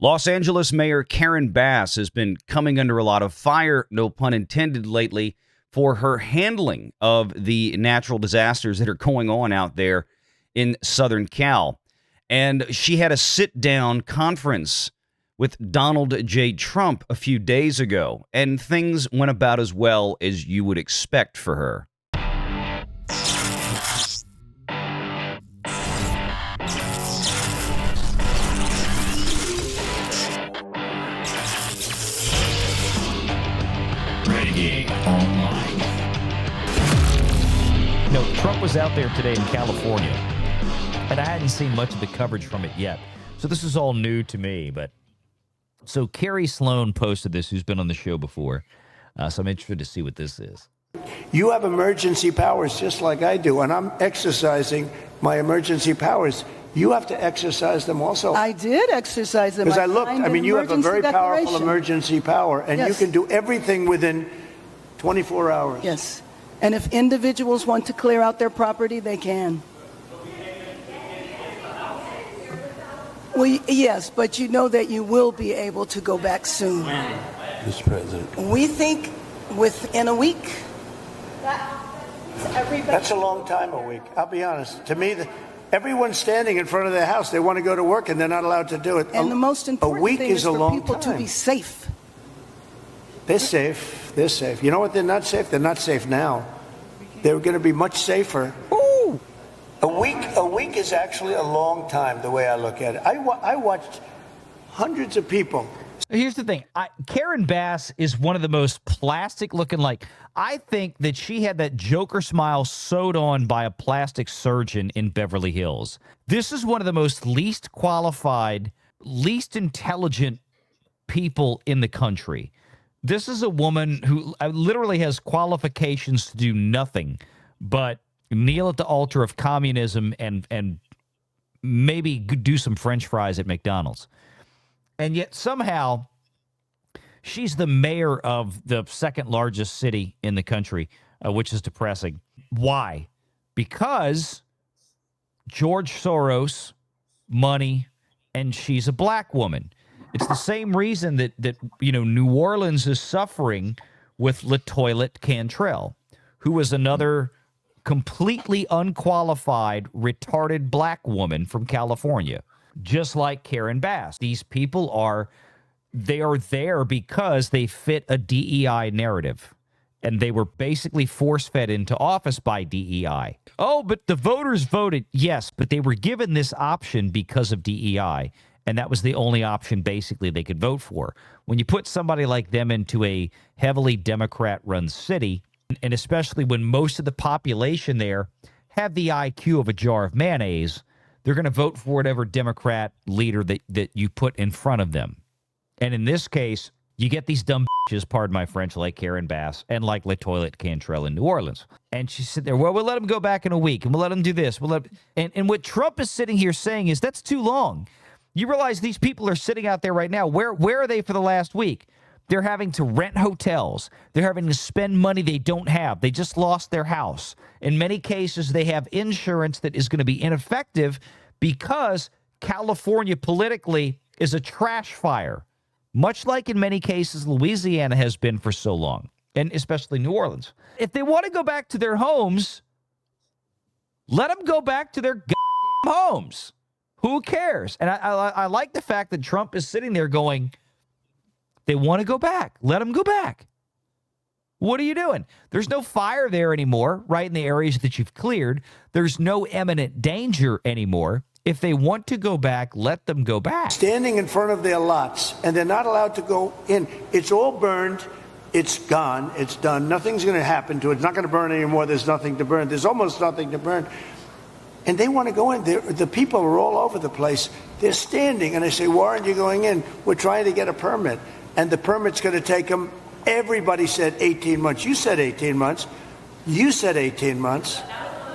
Los Angeles Mayor Karen Bass has been coming under a lot of fire, no pun intended, lately for her handling of the natural disasters that are going on out there in Southern Cal. And she had a sit-down conference with Donald J. Trump a few days ago, and things went about as well as you would expect for her. Renegade Online. Trump was out there today in California, and I hadn't seen much of the coverage from it yet. So this is all new to me. But so Carrie Sloan posted this, who's been on the show before. So I'm interested to see what this is. You have emergency powers just like I do, and I'm exercising my emergency powers. You have to exercise them also. I did exercise them. Because I looked, you have a very powerful emergency power, and you can do everything within 24 hours. Yes. And if individuals want to clear out their property, they can. Well, yes, but you know that you will be able to go back soon. Mr. President. We think within a week. That's a long time, a week. I'll be honest. To me, everyone's standing in front of their house. They want to go to work, and they're not allowed to do it. And the most important thing is for people to be safe. They're safe. They're safe. You know what? They're not safe. They're not safe now. They're going to be much safer. Ooh. A week is actually a long time, the way I look at it. I watched hundreds of people. Here's the thing. Karen Bass is one of the most plastic-looking, I think that she had that Joker smile sewed on by a plastic surgeon in Beverly Hills. This is one of the most least qualified, least intelligent people in the country. This is a woman who literally has qualifications to do nothing but kneel at the altar of communism and maybe do some French fries at McDonald's. And yet somehow she's the mayor of the second largest city in the country, which is depressing. Why? Because George Soros, money, and she's a black woman. It's the same reason that New Orleans is suffering with LaToilette Cantrell, who was another completely unqualified, retarded black woman from California, just like Karen Bass. These people are there because they fit a DEI narrative, and they were basically force-fed into office by DEI. Oh, but the voters voted. Yes, but they were given this option because of DEI. And that was the only option, basically, they could vote for. When you put somebody like them into a heavily Democrat-run city, and especially when most of the population there have the IQ of a jar of mayonnaise, they're going to vote for whatever Democrat leader that you put in front of them. And in this case, you get these dumb bitches, pardon my French, like Karen Bass and like LaToilette Cantrell in New Orleans. And she said there, well, we'll let them go back in a week, and we'll let them do this. And what Trump is sitting here saying is that's too long. You realize these people are sitting out there right now. Where are they for the last week? They're having to rent hotels. They're having to spend money they don't have. They just lost their house. In many cases, they have insurance that is going to be ineffective because California politically is a trash fire, much like in many cases Louisiana has been for so long, and especially New Orleans. If they want to go back to their homes, let them go back to their goddamn homes. Who cares? And I like the fact that Trump is sitting there going, they want to go back. Let them go back. What are you doing? There's no fire there anymore, right, in the areas that you've cleared. There's no imminent danger anymore. If they want to go back, let them go back. Standing in front of their lots, and they're not allowed to go in. It's all burned. It's gone. It's done. Nothing's going to happen to it. It's not going to burn anymore. There's nothing to burn. There's almost nothing to burn. And they want to go in. The people are all over the place. They're standing, and I say, why aren't you going in? We're trying to get a permit, and the permit's going to take them. Everybody said 18 months. You said 18 months. You said 18 months.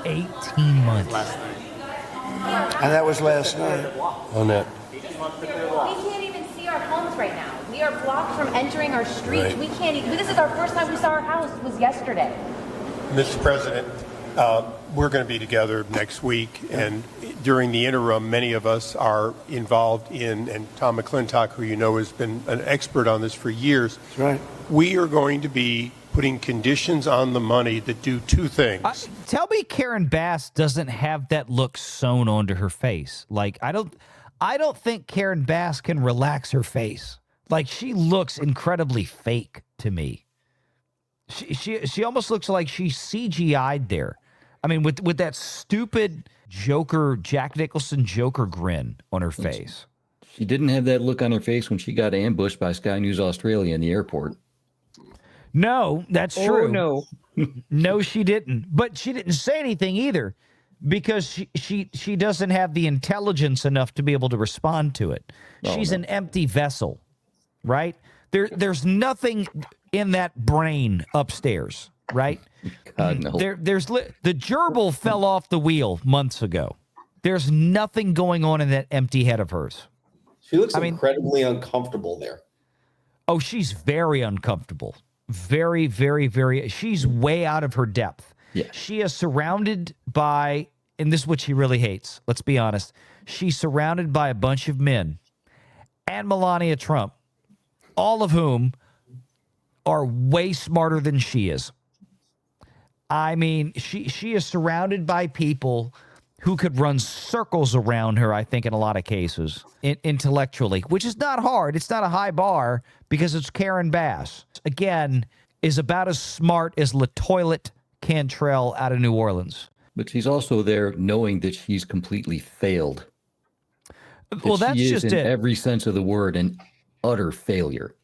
18 months. Last night. And that was last night. On that. We can't even see our homes right now. We are blocked from entering our streets. Right. We can't even. This is our first time we saw our house. Was yesterday. Mr. President, We're going to be together next week, and during the interim, many of us are involved in, and Tom McClintock, who you know has been an expert on this for years. That's right. We are going to be putting conditions on the money that do two things. Tell me Karen Bass doesn't have that look sewn onto her face. Like, I don't think Karen Bass can relax her face. Like, she looks incredibly fake to me. She almost looks like she's CGI'd there. I mean, with that stupid Joker, Jack Nicholson Joker grin on her face. She didn't have that look on her face when she got ambushed by Sky News Australia in the airport. No, that's true. No. No, she didn't. But she didn't say anything either because she doesn't have the intelligence enough to be able to respond to it. She's an empty vessel, right? There's nothing in that brain upstairs, right? God, no. The gerbil fell off the wheel months ago. There's nothing going on in that empty head of hers. She looks incredibly uncomfortable there. Oh, she's very uncomfortable. Very, very, very. She's way out of her depth. Yeah. She is surrounded by, and this is what she really hates. Let's be honest. She's surrounded by a bunch of men and Melania Trump, all of whom are way smarter than she is. I mean, she is surrounded by people who could run circles around her, I think, in a lot of cases, intellectually, which is not hard. It's not a high bar because it's Karen Bass. Again, is about as smart as LaToilette Cantrell out of New Orleans. But she's also there knowing that she's completely failed. Well, that's she is just in it. every sense of the word an utter failure.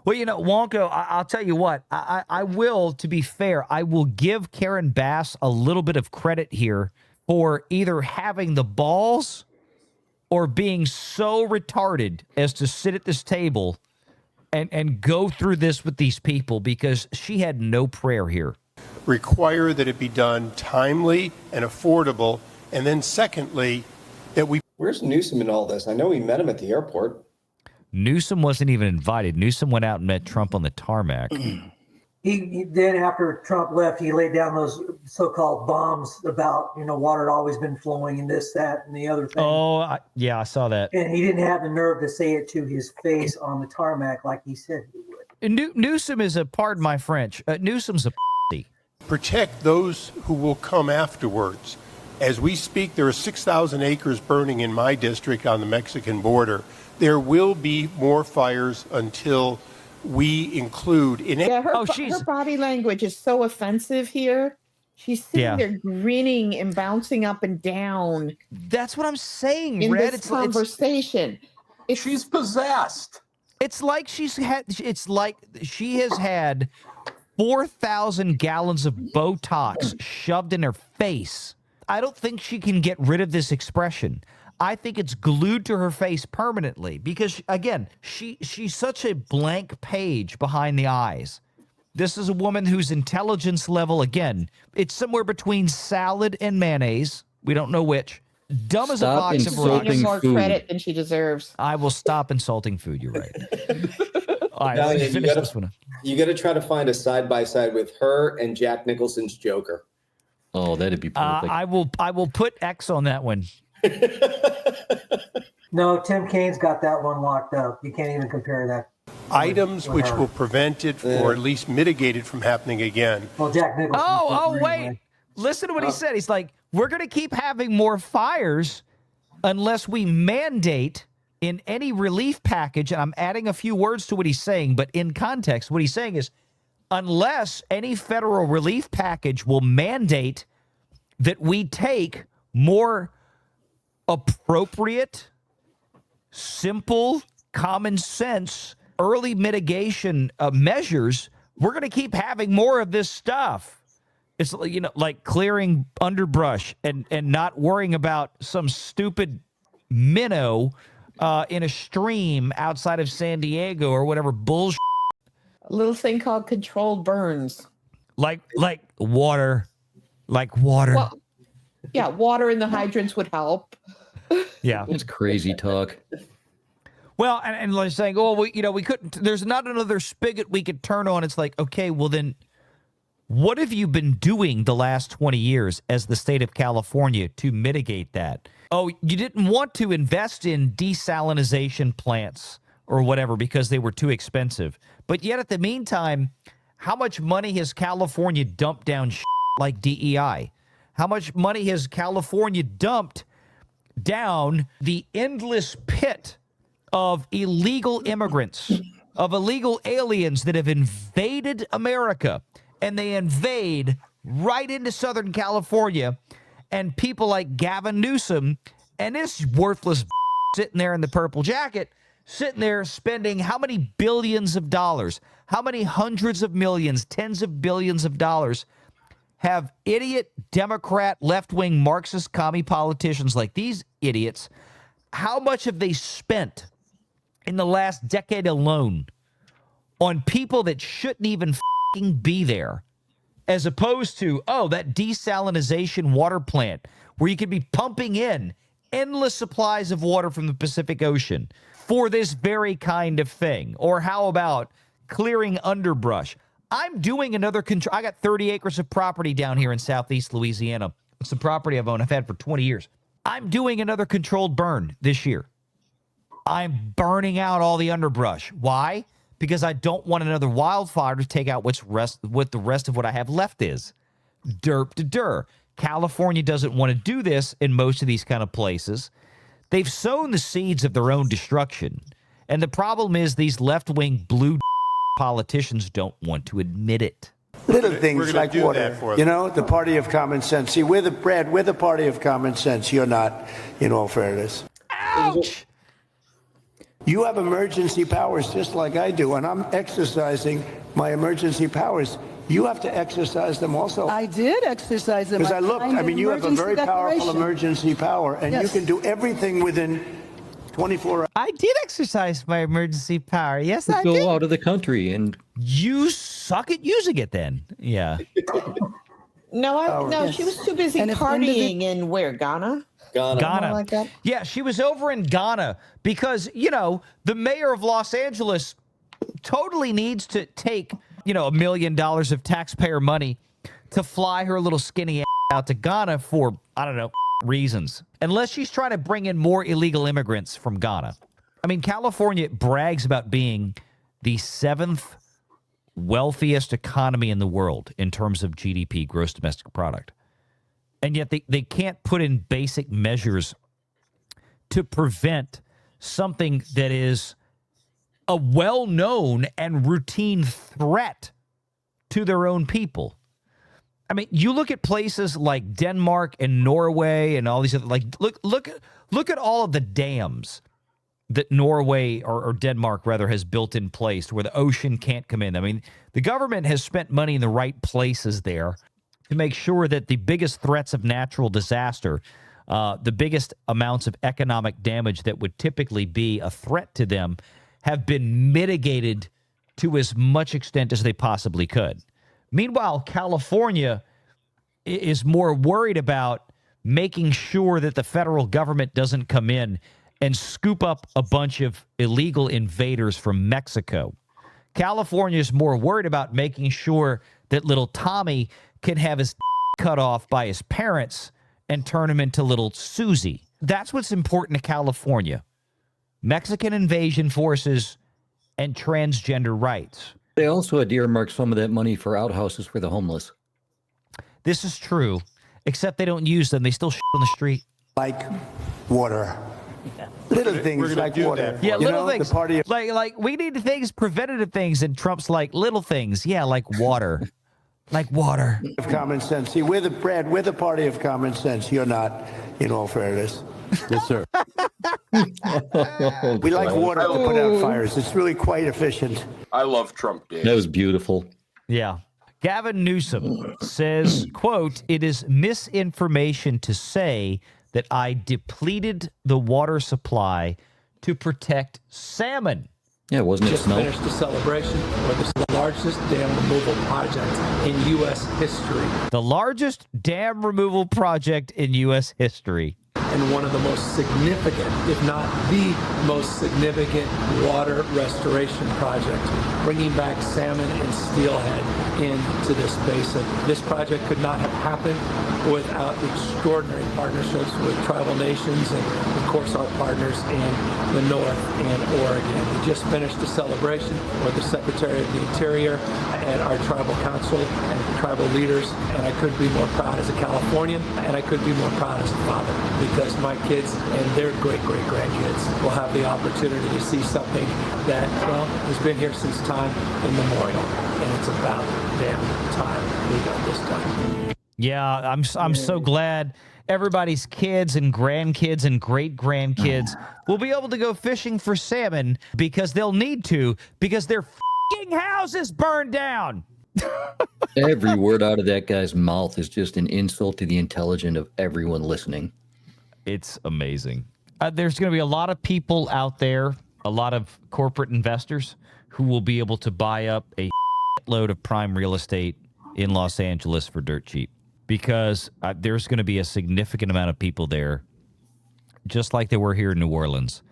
Well, you know, Wonko, I'll tell you what, I will, to be fair, I will give Karen Bass a little bit of credit here for either having the balls or being so retarded as to sit at this table and go through this with these people, because she had no prayer here. Require that it be done timely and affordable, and then secondly, that we... Where's Newsom in all this? I know we met him at the airport. Newsom wasn't even invited. Newsom went out and met Trump on the tarmac. He then, after Trump left, he laid down those so-called bombs about, water had always been flowing and this, that, and the other thing. Oh, yeah, I saw that. And he didn't have the nerve to say it to his face on the tarmac like he said he would. Newsom is pardon my French, Newsom's a p***y. Protect those who will come afterwards. As we speak, there are 6,000 acres burning in my district on the Mexican border. There will be more fires until we include in it. Yeah, her body language is so offensive here. She's sitting there grinning and bouncing up and down. That's what I'm saying, in Red. this conversation. She's possessed. It's like she has had 4,000 gallons of Botox shoved in her face. I don't think she can get rid of this expression. I think it's glued to her face permanently because, again, she's such a blank page behind the eyes. This is a woman whose intelligence level, again, it's somewhere between salad and mayonnaise. We don't know which. Dumb as a box of rocks. She's more credit than she deserves. I will stop insulting food. You're right. All right, Valiant, let's finish this one. You got to try to find a side-by-side with her and Jack Nicholson's Joker. Oh, that'd be perfect. I will put X on that one. No, Tim Kaine's got that one locked up. You can't even compare that. Items which will prevent it or at least mitigate it from happening again. Well, Jack Nicholson. Oh, wait. Listen to what he said. He's like, we're going to keep having more fires unless we mandate in any relief package, and I'm adding a few words to what he's saying, but in context, what he's saying is unless any federal relief package will mandate that we take more appropriate, simple, common sense, early mitigation measures, we're going to keep having more of this stuff. It's, like clearing underbrush and not worrying about some stupid minnow in a stream outside of San Diego or whatever bullshit. A little thing called controlled burns. Like water. Like water. Well, yeah, water in the hydrants would help. Yeah. It's crazy talk. Well, and like saying, oh, we couldn't, there's not another spigot we could turn on. It's like, okay, well then What have you been doing the last 20 years as the state of California to mitigate that? Oh, you didn't want to invest in desalination plants or whatever because they were too expensive. But yet at the meantime, how much money has California dumped down like DEI? How much money has California dumped down the endless pit of illegal immigrants, of illegal aliens that have invaded America, and they invade right into Southern California, and people like Gavin Newsom and this worthless sitting there in the purple jacket, sitting there spending how many billions of dollars, how many hundreds of millions, tens of billions of dollars have idiot Democrat left-wing Marxist commie politicians like these idiots, how much have they spent in the last decade alone on people that shouldn't even fucking be there, as opposed to, oh, that desalination water plant where you could be pumping in endless supplies of water from the Pacific Ocean for this very kind of thing? Or how about clearing underbrush? I'm doing another control. I got 30 acres of property down here in southeast Louisiana. It's a property I've owned. I've had for 20 years. I'm doing another controlled burn this year. I'm burning out all the underbrush. Why? Because I don't want another wildfire to take out what the rest of what I have left is. Derp to dur. California doesn't want to do this in most of these kind of places. They've sown the seeds of their own destruction. And the problem is these left-wing blue politicians don't want to admit it. Little things like water, the party of common sense. See, we're the party of common sense. You're not, in all fairness. Ouch! You have emergency powers just like I do, and I'm exercising my emergency powers. You have to exercise them also. I did exercise them. Because I looked, you have a very powerful emergency power, and you can do everything within 24 hours. I did exercise my emergency power. Yes, I did. did. Go out of the country and you suck at using it then. Yeah. No, she was too busy partying in where? Ghana? Ghana. Like that? Yeah, she was over in Ghana because, the mayor of Los Angeles totally needs to take, $1 million of taxpayer money to fly her little skinny ass out to Ghana for, I don't know, reasons. Unless she's trying to bring in more illegal immigrants from Ghana. California brags about being the 7th wealthiest economy in the world in terms of GDP, gross domestic product. And yet they can't put in basic measures to prevent something that is a well-known and routine threat to their own people. You look at places like Denmark and Norway and all these other, look at all of the dams that Norway or Denmark rather has built in place where the ocean can't come in. The government has spent money in the right places there to make sure that the biggest threats of natural disaster, the biggest amounts of economic damage that would typically be a threat to them, have been mitigated to as much extent as they possibly could. Meanwhile, California is more worried about making sure that the federal government doesn't come in and scoop up a bunch of illegal invaders from Mexico. California is more worried about making sure that little Tommy can have his cut off by his parents and turn him into little Susie. That's what's important to California. Mexican invasion forces and transgender rights. They also had earmarked some of that money for outhouses for the homeless. This is true, except they don't use them. They still shit on the street. Like water. Little things like water. Yeah, little things. The party of like we need things, preventative things, and Trump's like little things. Yeah, like water. Like water. Of common sense. See, we're the party of common sense. You're not, in all fairness. Yes, sir. We like water to put out fires. It's really quite efficient. I love Trump, Dave. That was beautiful. Yeah. Gavin Newsom says, quote, "It is misinformation to say that I depleted the water supply to protect salmon." Yeah, wasn't it Just snow? finished the celebration where this is the largest dam removal project in U.S. history. The largest dam removal project in U.S. history. and one of the most significant, if not the most significant, water restoration project, bringing back salmon and steelhead into this basin. This project could not have happened without extraordinary partnerships with tribal nations and, of course, our partners in the North and Oregon. We just finished a celebration with the Secretary of the Interior and our tribal council and tribal leaders, and I couldn't be more proud as a Californian, and I couldn't be more proud as a father, because my kids and their great-great-grandkids will have the opportunity to see something that, well, has been here since time immemorial, and it's about damn time we got this done. Yeah, I'm so glad everybody's kids and grandkids and great-grandkids will be able to go fishing for salmon, because they'll need to, because their f***ing house is burned down. Every word out of that guy's mouth is just an insult to the intelligence of everyone listening. It's amazing. There's going to be a lot of people out there, a lot of corporate investors who will be able to buy up a load of prime real estate in Los Angeles for dirt cheap, because there's going to be a significant amount of people there, just like there were here in New Orleans,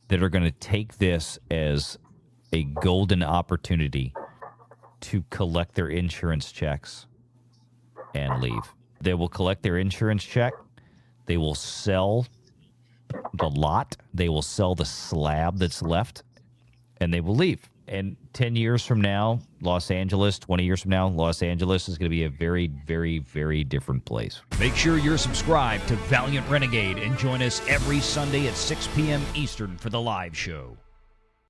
that are going to take this as a golden opportunity to collect their insurance checks and leave. They will collect their insurance check. They will sell the lot. They will sell the slab that's left, and they will leave. And 10 years from now, Los Angeles, 20 years from now, Los Angeles is going to be a very, very, very different place. Make sure you're subscribed to Valiant Renegade and join us every Sunday at 6 p.m. Eastern for the live show.